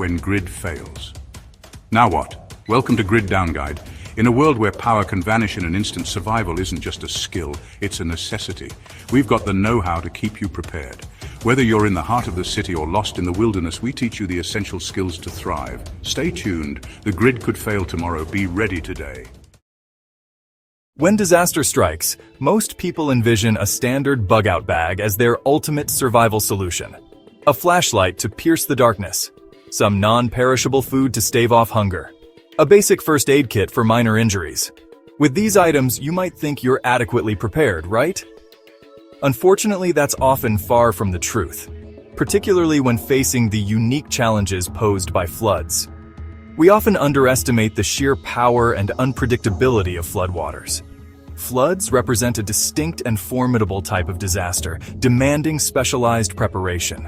when grid fails. Now what? Welcome to Grid Down Guide. In a world where power can vanish in an instant, survival isn't just a skill, it's a necessity. We've got the know-how to keep you prepared. Whether you're in the heart of the city or lost in the wilderness, we teach you the essential skills to thrive. Stay tuned. The grid could fail tomorrow. Be ready today. When disaster strikes, most people envision a standard bug-out bag as their ultimate survival solution. A flashlight to pierce the darkness, some non-perishable food to stave off hunger, a basic first aid kit for minor injuries. With these items, you might think you're adequately prepared, right? Unfortunately, that's often far from the truth, particularly when facing the unique challenges posed by floods. We often underestimate the sheer power and unpredictability of floodwaters. Floods represent a distinct and formidable type of disaster, demanding specialized preparation.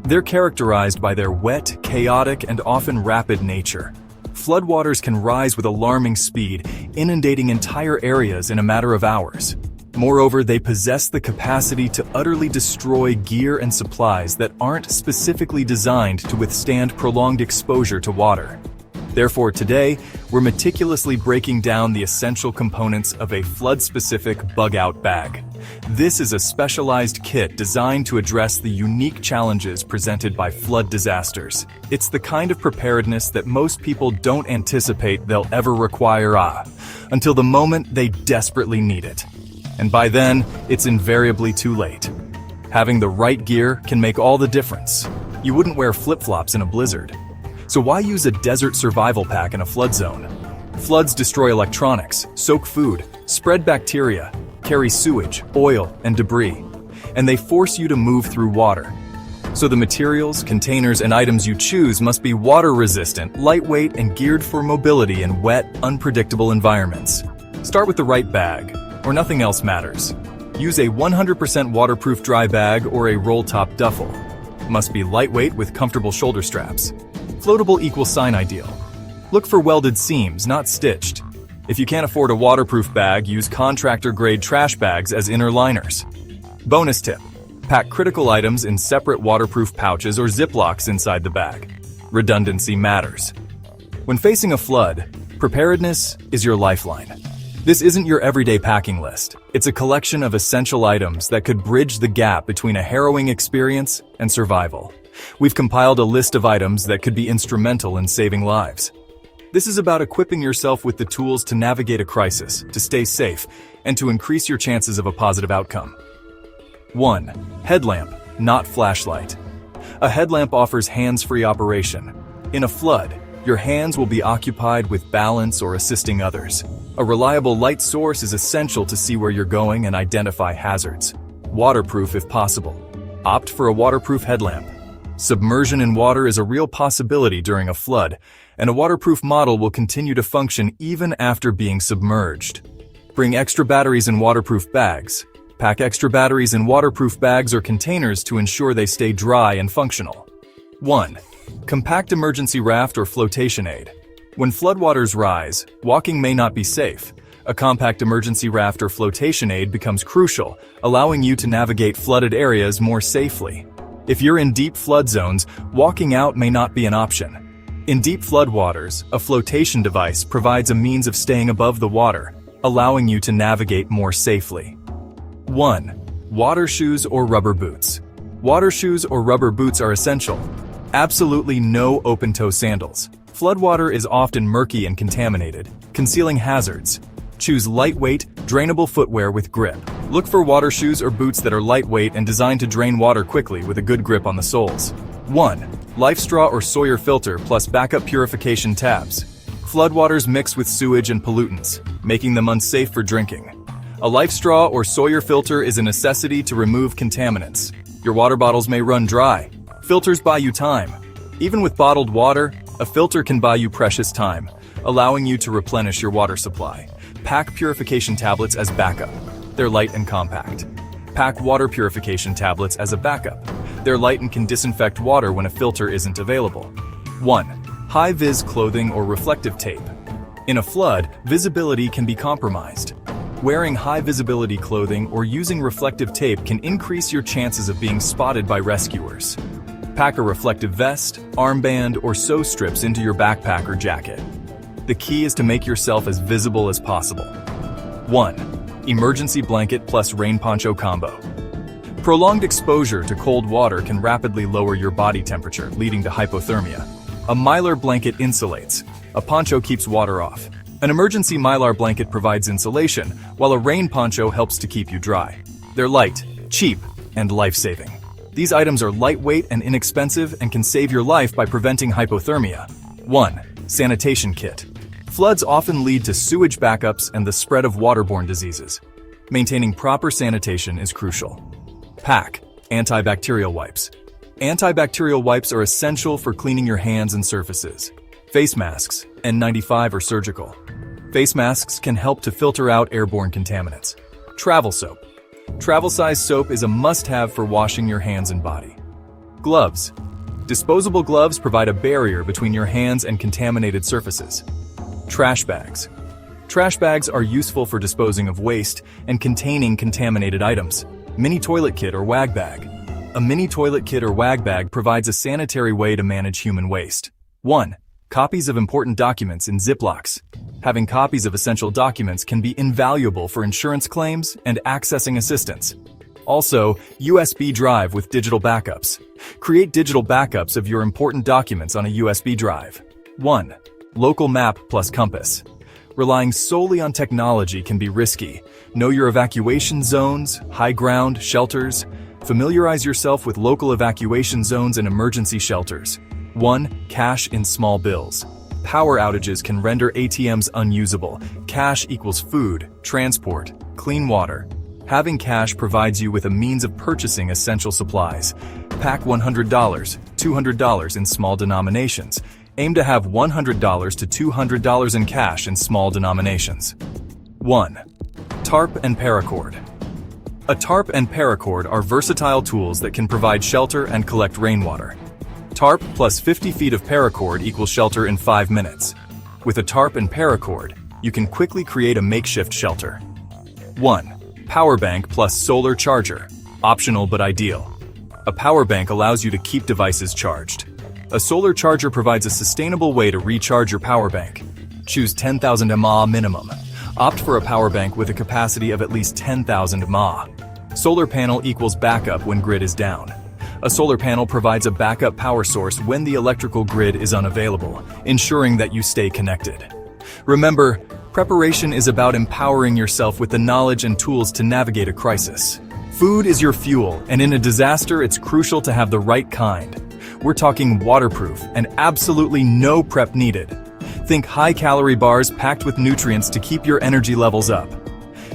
They're characterized by their wet, chaotic, and often rapid nature. Floodwaters can rise with alarming speed, inundating entire areas in a matter of hours. Moreover, they possess the capacity to utterly destroy gear and supplies that aren't specifically designed to withstand prolonged exposure to water. Therefore, today, we're meticulously breaking down the essential components of a flood-specific bug-out bag. This is a specialized kit designed to address the unique challenges presented by flood disasters. It's the kind of preparedness that most people don't anticipate they'll ever require until the moment they desperately need it. And by then, it's invariably too late. Having the right gear can make all the difference. You wouldn't wear flip-flops in a blizzard. So why use a desert survival pack in a flood zone? Floods destroy electronics, soak food, spread bacteria, carry sewage, oil, and debris, and they force you to move through water. So the materials, containers, and items you choose must be water-resistant, lightweight, and geared for mobility in wet, unpredictable environments. Start with the right bag, or nothing else matters. Use a 100% waterproof dry bag or a roll-top duffel. Must be lightweight with comfortable shoulder straps. Floatable equals sign ideal. Look for welded seams, not stitched. If you can't afford a waterproof bag, use contractor-grade trash bags as inner liners. Bonus tip: pack critical items in separate waterproof pouches or Ziplocs inside the bag. Redundancy matters. When facing a flood, preparedness is your lifeline. This isn't your everyday packing list. It's a collection of essential items that could bridge the gap between a harrowing experience and survival. We've compiled a list of items that could be instrumental in saving lives. This is about equipping yourself with the tools to navigate a crisis, to stay safe, and to increase your chances of a positive outcome. 1. Headlamp, not flashlight. A headlamp offers hands-free operation. In a flood, your hands will be occupied with balance or assisting others. A reliable light source is essential to see where you're going and identify hazards. Waterproof if possible. Opt for a waterproof headlamp. Submersion in water is a real possibility during a flood, and a waterproof model will continue to function even after being submerged. Bring extra batteries in waterproof bags. Pack extra batteries in waterproof bags or containers to ensure they stay dry and functional. 1. Compact emergency raft or flotation aid. When floodwaters rise, walking may not be safe. A compact emergency raft or flotation aid becomes crucial, allowing you to navigate flooded areas more safely. If you're in deep flood zones, walking out may not be an option. In deep floodwaters, a flotation device provides a means of staying above the water, allowing you to navigate more safely. 1. Water shoes or rubber boots. Water shoes or rubber boots are essential. Absolutely no open-toe sandals. Floodwater is often murky and contaminated, concealing hazards. Choose lightweight, drainable footwear with grip. Look for water shoes or boots that are lightweight and designed to drain water quickly with a good grip on the soles. 1. Life straw or Sawyer filter plus backup purification tabs. Floodwaters mix with sewage and pollutants, making them unsafe for drinking. A life straw or Sawyer filter is a necessity to remove contaminants. Your water bottles may run dry. Filters buy you time. Even with bottled water, a filter can buy you precious time, allowing you to replenish your water supply. Pack purification tablets as backup. They're light and compact. Pack water purification tablets as a backup. They're light and can disinfect water when a filter isn't available. 1. High-vis clothing or reflective tape. In a flood, visibility can be compromised. Wearing high-visibility clothing or using reflective tape can increase your chances of being spotted by rescuers. Pack a reflective vest, armband, or sew strips into your backpack or jacket. The key is to make yourself as visible as possible. 1. Emergency blanket plus rain poncho combo. Prolonged exposure to cold water can rapidly lower your body temperature, leading to hypothermia. A mylar blanket insulates. A poncho keeps water off. An emergency mylar blanket provides insulation, while a rain poncho helps to keep you dry. They're light, cheap, and life-saving. These items are lightweight and inexpensive and can save your life by preventing hypothermia. 1. Sanitation kit. Floods often lead to sewage backups and the spread of waterborne diseases. Maintaining proper sanitation is crucial. Pack antibacterial wipes. Antibacterial wipes are essential for cleaning your hands and surfaces. Face masks, N95 or surgical. Face masks can help to filter out airborne contaminants. Travel soap. Travel-size soap is a must-have for washing your hands and body. Gloves. Disposable gloves provide a barrier between your hands and contaminated surfaces. Trash bags. Trash bags are useful for disposing of waste and containing contaminated items. Mini toilet kit or wag bag. A mini toilet kit or wag bag provides a sanitary way to manage human waste. 1. Copies of important documents in Ziplocs. Having copies of essential documents can be invaluable for insurance claims and accessing assistance. Also, USB drive with digital backups. Create digital backups of your important documents on a USB drive. 1. Local map plus compass. Relying solely on technology can be risky. Know your evacuation zones, high ground, shelters. Familiarize yourself with local evacuation zones and emergency shelters. 1. Cash in small bills. Power outages can render ATMs unusable. Cash equals food, transport, clean water. Having cash provides you with a means of purchasing essential supplies. Pack $100, $200 in small denominations. Aim to have $100 to $200 in cash in small denominations. 1. Tarp and paracord. A tarp and paracord are versatile tools that can provide shelter and collect rainwater. Tarp plus 50 feet of paracord equals shelter in 5 minutes. With a tarp and paracord, you can quickly create a makeshift shelter. 1. Power bank plus solar charger. Optional but ideal. A power bank allows you to keep devices charged. A solar charger provides a sustainable way to recharge your power bank. Choose 10,000 mAh minimum. Opt for a power bank with a capacity of at least 10,000 mAh. Solar panel equals backup when grid is down. A solar panel provides a backup power source when the electrical grid is unavailable, ensuring that you stay connected. Remember, preparation is about empowering yourself with the knowledge and tools to navigate a crisis. Food is your fuel, and in a disaster, it's crucial to have the right kind. We're talking waterproof and absolutely no prep needed. Think high-calorie bars packed with nutrients to keep your energy levels up.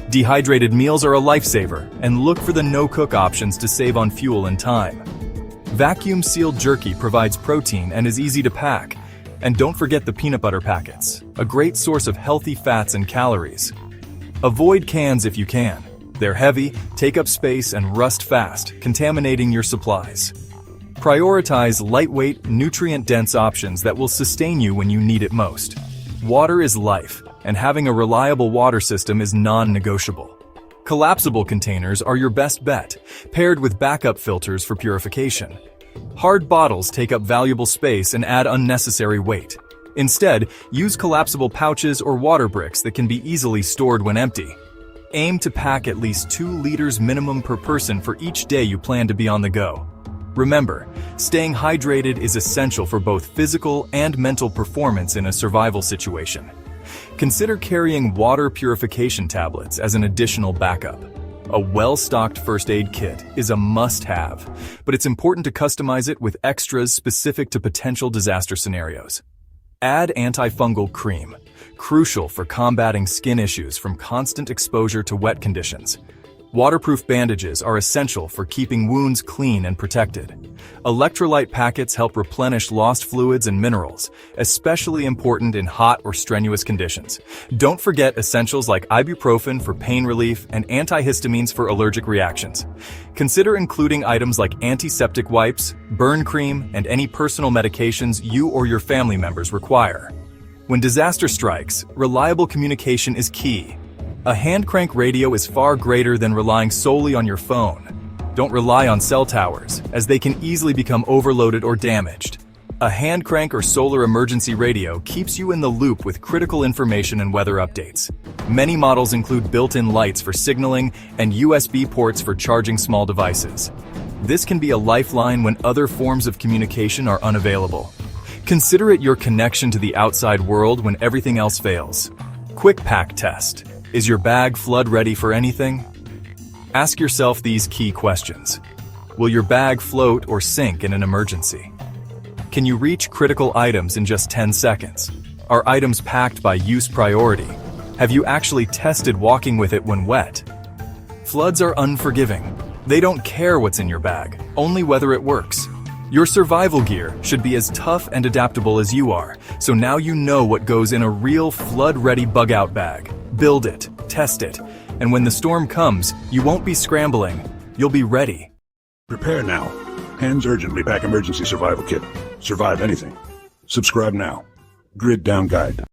Dehydrated meals are a lifesaver, and look for the no-cook options to save on fuel and time. Vacuum-sealed jerky provides protein and is easy to pack. And don't forget the peanut butter packets, a great source of healthy fats and calories. Avoid cans if you can. They're heavy, take up space, and rust fast, contaminating your supplies. Prioritize lightweight, nutrient-dense options that will sustain you when you need it most. Water is life, and having a reliable water system is non-negotiable. Collapsible containers are your best bet, paired with backup filters for purification. Hard bottles take up valuable space and add unnecessary weight. Instead, use collapsible pouches or water bricks that can be easily stored when empty. Aim to pack at least 2 liters minimum per person for each day you plan to be on the go. Remember, staying hydrated is essential for both physical and mental performance in a survival situation. Consider carrying water purification tablets as an additional backup. A well-stocked first aid kit is a must-have, but it's important to customize it with extras specific to potential disaster scenarios. Add antifungal cream, crucial for combating skin issues from constant exposure to wet conditions. Waterproof bandages are essential for keeping wounds clean and protected. Electrolyte packets help replenish lost fluids and minerals, especially important in hot or strenuous conditions. Don't forget essentials like ibuprofen for pain relief and antihistamines for allergic reactions. Consider including items like antiseptic wipes, burn cream, and any personal medications you or your family members require. When disaster strikes, reliable communication is key. A hand crank radio is far greater than relying solely on your phone. Don't rely on cell towers, as they can easily become overloaded or damaged. A hand crank or solar emergency radio keeps you in the loop with critical information and weather updates. Many models include built-in lights for signaling and USB ports for charging small devices. This can be a lifeline when other forms of communication are unavailable. Consider it your connection to the outside world when everything else fails. Quick pack test. Is your bag flood ready for anything? Ask yourself these key questions. Will your bag float or sink in an emergency? Can you reach critical items in just 10 seconds? Are items packed by use priority? Have you actually tested walking with it when wet? Floods are unforgiving. They don't care what's in your bag, only whether it works. Your survival gear should be as tough and adaptable as you are, so now you know what goes in a real flood-ready bug-out bag. Build it, test it, and when the storm comes, you won't be scrambling. You'll be ready. Prepare now. Hands urgently pack emergency survival kit. Survive anything. Subscribe now. Grid Down Guide.